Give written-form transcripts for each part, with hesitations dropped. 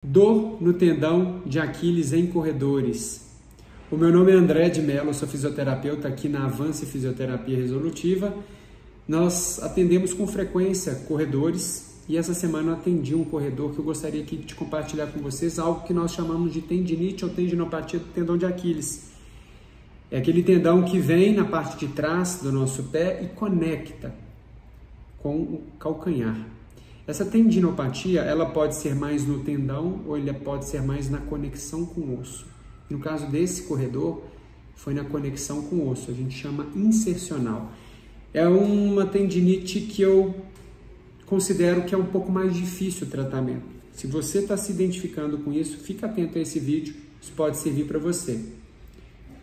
Dor no tendão de Aquiles em corredores. O meu nome é André de Mello, sou fisioterapeuta aqui na Avance Fisioterapia Resolutiva. Nós atendemos com frequência corredores e essa semana eu atendi um corredor que eu gostaria aqui de compartilhar com vocês algo que nós chamamos de tendinite ou tendinopatia do tendão de Aquiles. É aquele tendão que vem na parte de trás do nosso pé e conecta com o calcanhar. Essa tendinopatia, ela pode ser mais no tendão ou ela pode ser mais na conexão com o osso. No caso desse corredor, foi na conexão com o osso, a gente chama insercional. É uma tendinite que eu considero que é um pouco mais difícil o tratamento. Se você está se identificando com isso, fica atento a esse vídeo, isso pode servir para você.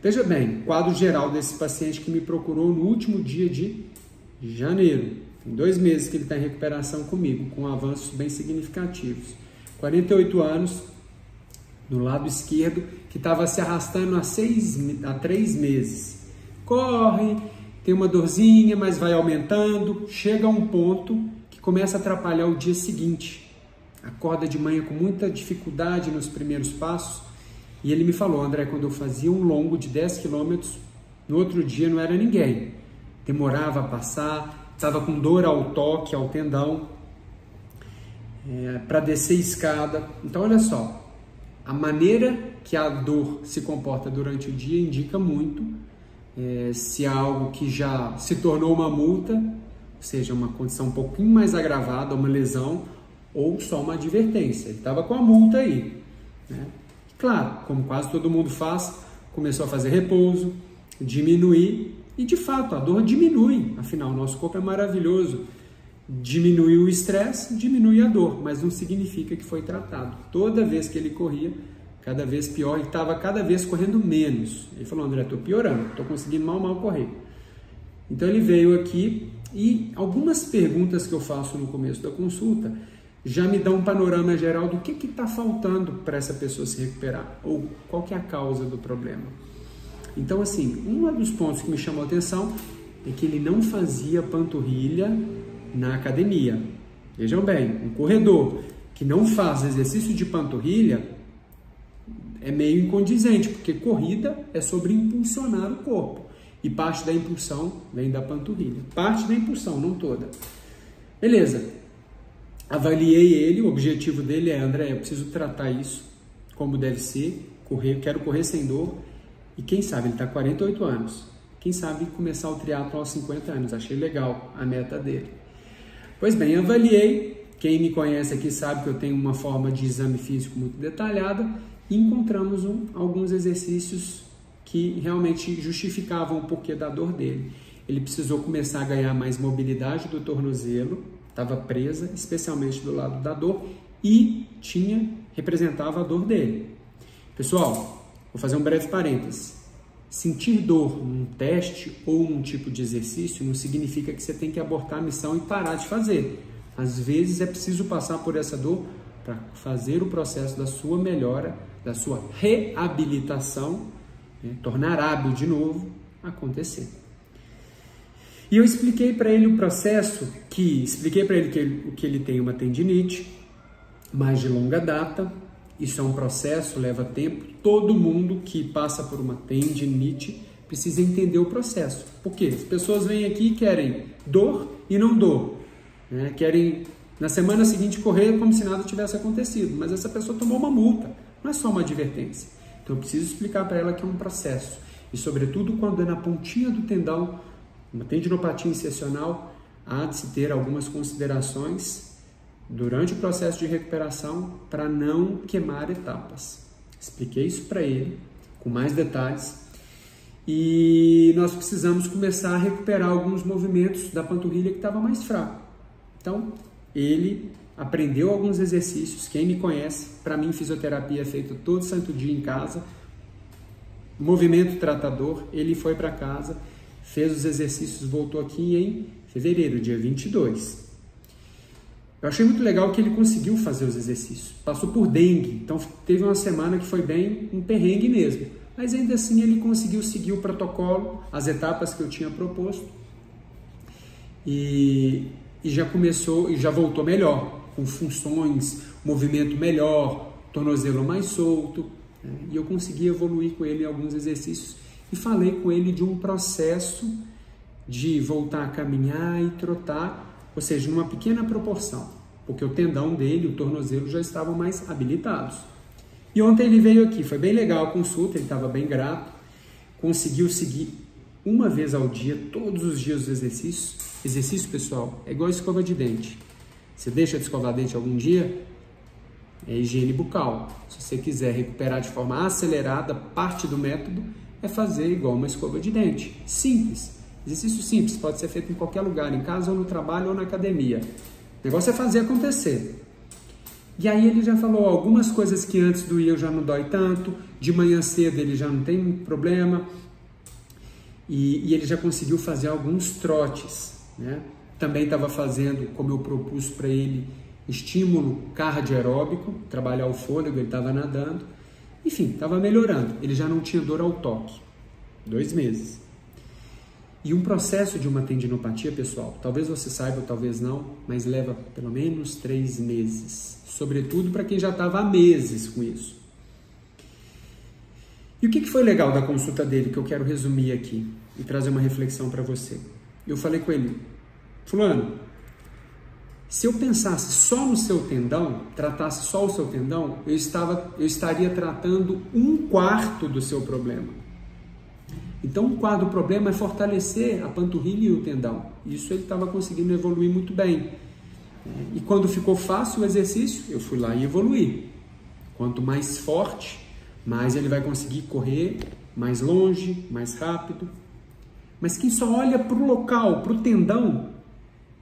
Veja bem, quadro geral desse paciente que me procurou no último dia de janeiro. Tem 2 meses que ele está em recuperação comigo, com avanços bem significativos. 48 anos, no lado esquerdo, que estava se arrastando há 3 meses. Corre, tem uma dorzinha, mas vai aumentando, chega a um ponto que começa a atrapalhar o dia seguinte. Acorda de manhã com muita dificuldade nos primeiros passos. E ele me falou, André, quando eu fazia um longo de 10 km, no outro dia não era ninguém. Demorava a passar, estava com dor ao toque, ao tendão, para descer escada. Então, olha só, a maneira que a dor se comporta durante o dia indica muito se é algo que já se tornou uma multa, ou seja, uma condição um pouquinho mais agravada, uma lesão, ou só uma advertência. Ele estava com a multa aí, né? Claro, como quase todo mundo faz, começou a fazer repouso, diminuir, e de fato a dor diminui, afinal, nosso corpo é maravilhoso. Diminui o estresse, diminui a dor, mas não significa que foi tratado. Toda vez que ele corria, cada vez pior, e estava cada vez correndo menos. Ele falou, André, estou piorando, estou conseguindo mal correr. Então ele veio aqui e algumas perguntas que eu faço no começo da consulta já me dão um panorama geral do que está faltando para essa pessoa se recuperar, ou qual que é a causa do problema. Então, assim, um dos pontos que me chamou a atenção é que ele não fazia panturrilha na academia. Vejam bem, um corredor que não faz exercício de panturrilha é meio incondizente, porque corrida é sobre impulsionar o corpo, e parte da impulsão vem da panturrilha. Parte da impulsão, não toda. Beleza. Avaliei ele, o objetivo dele é, André, eu preciso tratar isso como deve ser, quero correr sem dor, e quem sabe, ele está com 48 anos, quem sabe começar o triatlo aos 50 anos, achei legal a meta dele. Pois bem, avaliei, quem me conhece aqui sabe que eu tenho uma forma de exame físico muito detalhada, e encontramos alguns exercícios que realmente justificavam o porquê da dor dele. Ele precisou começar a ganhar mais mobilidade do tornozelo, estava presa, especialmente do lado da dor, e representava a dor dele. Pessoal, vou fazer um breve parêntese. Sentir dor num teste ou num tipo de exercício não significa que você tem que abortar a missão e parar de fazer. Às vezes é preciso passar por essa dor para fazer o processo da sua melhora, da sua reabilitação, tornar hábil de novo, acontecer. E eu expliquei para ele o processo, expliquei para ele que ele tem uma tendinite, mais de longa data. Isso é um processo, leva tempo. Todo mundo que passa por uma tendinite precisa entender o processo. Por quê? As pessoas vêm aqui e querem dor e não dor, né? Querem, na semana seguinte, correr como se nada tivesse acontecido. Mas essa pessoa tomou uma multa, não é só uma advertência. Então eu preciso explicar para ela que é um processo. E sobretudo quando é na pontinha do tendão, uma tendinopatia insercional, há de se ter algumas considerações durante o processo de recuperação para não queimar etapas. Expliquei isso para ele com mais detalhes e nós precisamos começar a recuperar alguns movimentos da panturrilha que estava mais fraco. Então, ele aprendeu alguns exercícios. Quem me conhece, para mim fisioterapia é feita todo santo dia em casa. Movimento tratador, ele foi para casa, fez os exercícios, voltou aqui em fevereiro, dia 22. Eu achei muito legal que ele conseguiu fazer os exercícios. Passou por dengue, então teve uma semana que foi bem um perrengue mesmo. Mas ainda assim ele conseguiu seguir o protocolo, as etapas que eu tinha proposto. E já começou, e já voltou melhor, com funções, movimento melhor, tornozelo mais solto, né? E eu consegui evoluir com ele em alguns exercícios e falei com ele de um processo de voltar a caminhar e trotar, ou seja, numa pequena proporção, porque o tendão dele, o tornozelo já estavam mais habilitados. E ontem ele veio aqui, foi bem legal a consulta, ele estava bem grato, conseguiu seguir uma vez ao dia, todos os dias os exercícios. Exercício, pessoal, é igual escova de dente. Você deixa de escovar dente algum dia, é higiene bucal. Se você quiser recuperar de forma acelerada, parte do método é fazer igual uma escova de dente. Simples. Exercício simples, pode ser feito em qualquer lugar, em casa ou no trabalho ou na academia. O negócio é fazer acontecer. E aí ele já falou, algumas coisas que antes doía já não dói tanto, de manhã cedo ele já não tem problema, e ele já conseguiu fazer alguns trotes, né? Também estava fazendo, como eu propus para ele, estímulo cardioaeróbico, trabalhar o fôlego, ele estava nadando, enfim, estava melhorando, ele já não tinha dor ao toque, 2 meses. E um processo de uma tendinopatia, pessoal, talvez você saiba, talvez não, mas leva pelo menos 3 meses, sobretudo para quem já estava há meses com isso. E o que foi legal da consulta dele, que eu quero resumir aqui e trazer uma reflexão para você? Eu falei com ele, fulano, se eu pensasse só no seu tendão, tratasse só o seu tendão, eu estaria tratando 1/4 do seu problema. Então, 1/4 do problema é fortalecer a panturrilha e o tendão. Isso ele estava conseguindo evoluir muito bem. E quando ficou fácil o exercício, eu fui lá e evoluí. Quanto mais forte, mais ele vai conseguir correr mais longe, mais rápido. Mas quem só olha para o local, para o tendão,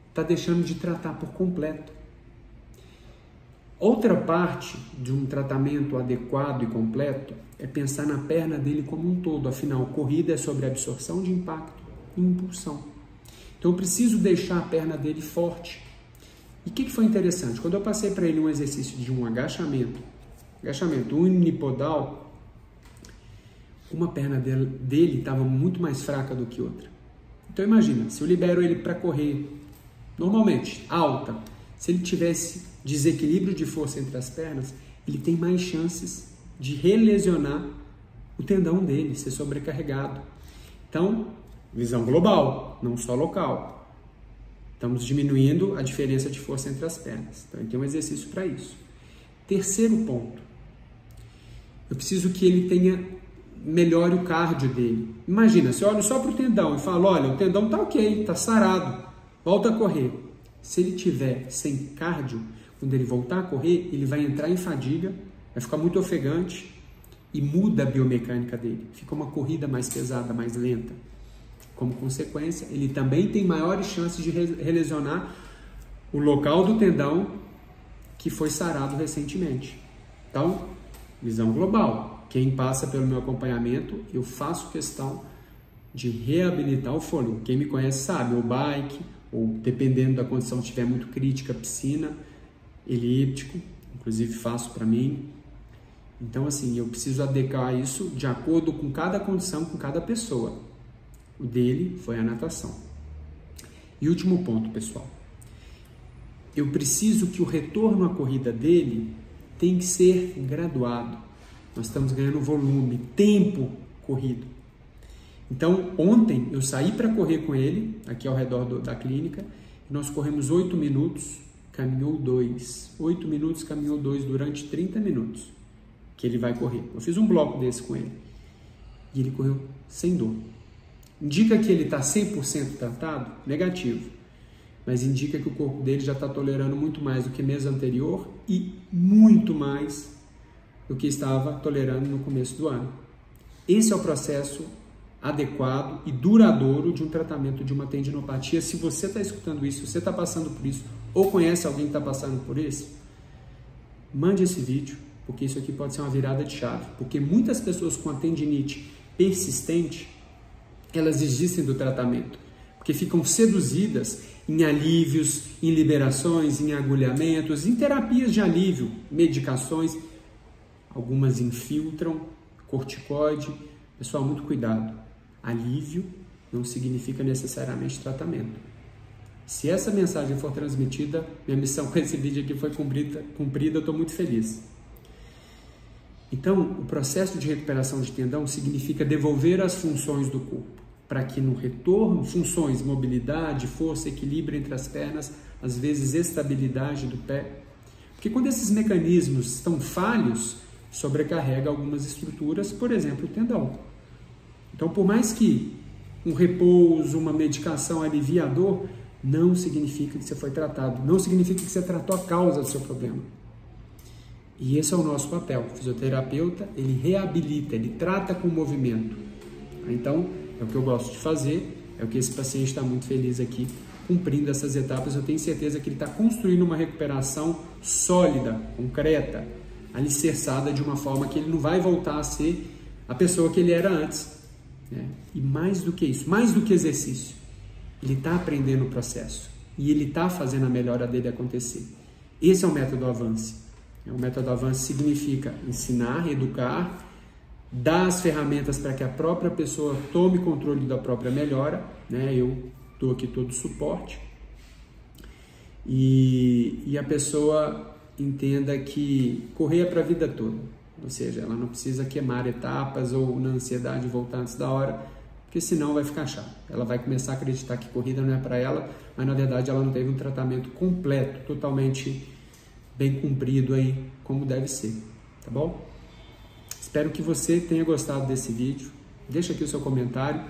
está deixando de tratar por completo. Outra parte de um tratamento adequado e completo é pensar na perna dele como um todo. Afinal, corrida é sobre absorção de impacto e impulsão. Então, eu preciso deixar a perna dele forte. E o que foi interessante? Quando eu passei para ele um exercício de um agachamento unipodal, uma perna dele estava muito mais fraca do que outra. Então, imagina, se eu libero ele para correr normalmente, alta, se ele tivesse desequilíbrio de força entre as pernas, ele tem mais chances de relesionar o tendão dele, ser sobrecarregado. Então, visão global, não só local. Estamos diminuindo a diferença de força entre as pernas. Então, tem um exercício para isso. Terceiro ponto. Eu preciso que ele melhore o cardio dele. Imagina, se eu olho só para o tendão e falo, olha, o tendão está ok, está sarado, volta a correr. Se ele tiver sem cardio, quando ele voltar a correr, ele vai entrar em fadiga, vai ficar muito ofegante e muda a biomecânica dele. Fica uma corrida mais pesada, mais lenta. Como consequência, ele também tem maiores chances de relesionar o local do tendão que foi sarado recentemente. Então, visão global. Quem passa pelo meu acompanhamento, eu faço questão de reabilitar o fôlego. Quem me conhece sabe, o bike, ou dependendo da condição, se estiver muito crítica, piscina, elíptico, inclusive faço para mim. Então, assim, eu preciso adequar isso de acordo com cada condição, com cada pessoa. O dele foi a natação. E último ponto, pessoal. Eu preciso que o retorno à corrida dele tem que ser graduado. Nós estamos ganhando volume, tempo corrido. Então, ontem eu saí para correr com ele, aqui ao redor da clínica, e nós corremos 8 minutos, caminhou 2. 8 minutos, caminhou 2 durante 30 minutos, que ele vai correr. Eu fiz um bloco desse com ele, e ele correu sem dor. Indica que ele está 100% tratado? Negativo. Mas indica que o corpo dele já está tolerando muito mais do que mês anterior e muito mais do que estava tolerando no começo do ano. Esse é o processo adequado e duradouro de um tratamento de uma tendinopatia. Se você está escutando isso, se você está passando por isso, ou conhece alguém que está passando por isso, mande esse vídeo, porque isso aqui pode ser uma virada de chave. Porque muitas pessoas com a tendinite persistente, elas desistem do tratamento, porque ficam seduzidas em alívios, em liberações, em agulhamentos, em terapias de alívio, medicações. Algumas infiltram, corticoide. Pessoal, muito cuidado. Alívio não significa necessariamente tratamento. Se essa mensagem for transmitida, minha missão com esse vídeo aqui foi cumprida, eu estou muito feliz. Então, o processo de recuperação de tendão significa devolver as funções do corpo, para que no retorno, funções, mobilidade, força, equilíbrio entre as pernas, às vezes estabilidade do pé. Porque quando esses mecanismos estão falhos, sobrecarrega algumas estruturas, por exemplo, o tendão. Então, por mais que um repouso, uma medicação alivie a dor, não significa que você foi tratado, não significa que você tratou a causa do seu problema. E esse é o nosso papel. O fisioterapeuta, ele reabilita, ele trata com o movimento. Então, é o que eu gosto de fazer, é o que esse paciente está muito feliz aqui, cumprindo essas etapas. Eu tenho certeza que ele está construindo uma recuperação sólida, concreta, alicerçada de uma forma que ele não vai voltar a ser a pessoa que ele era antes. Né? E mais do que isso, mais do que exercício, ele está aprendendo o processo e ele está fazendo a melhora dele acontecer. Esse é o método Avance. O método Avance significa ensinar, educar, dar as ferramentas para que a própria pessoa tome controle da própria melhora, né? Eu dou aqui todo o suporte e a pessoa entenda que correr é para a vida toda, ou seja, ela não precisa queimar etapas ou na ansiedade voltar antes da hora, porque senão vai ficar chato. Ela vai começar a acreditar que corrida não é para ela, mas na verdade ela não teve um tratamento completo, totalmente bem cumprido aí, como deve ser, tá bom? Espero que você tenha gostado desse vídeo. Deixa aqui o seu comentário.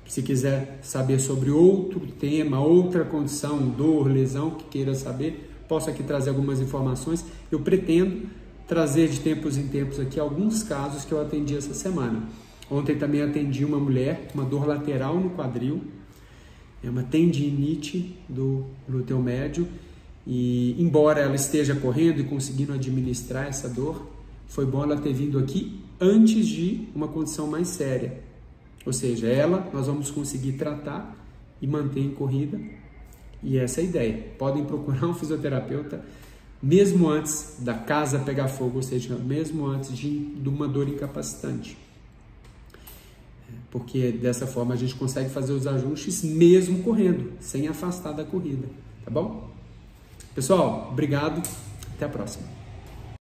Se quiser saber sobre outro tema, outra condição, dor, lesão, que queira saber, posso aqui trazer algumas informações. Eu pretendo trazer de tempos em tempos aqui alguns casos que eu atendi essa semana. Ontem também atendi uma mulher, uma dor lateral no quadril, é uma tendinite do glúteo médio, e embora ela esteja correndo e conseguindo administrar essa dor, foi bom ela ter vindo aqui antes de uma condição mais séria. Ou seja, ela nós vamos conseguir tratar e manter em corrida. E essa é a ideia. Podem procurar um fisioterapeuta mesmo antes da casa pegar fogo, ou seja, mesmo antes de uma dor incapacitante. Porque dessa forma a gente consegue fazer os ajustes mesmo correndo, sem afastar da corrida. Tá bom? Pessoal, obrigado. Até a próxima.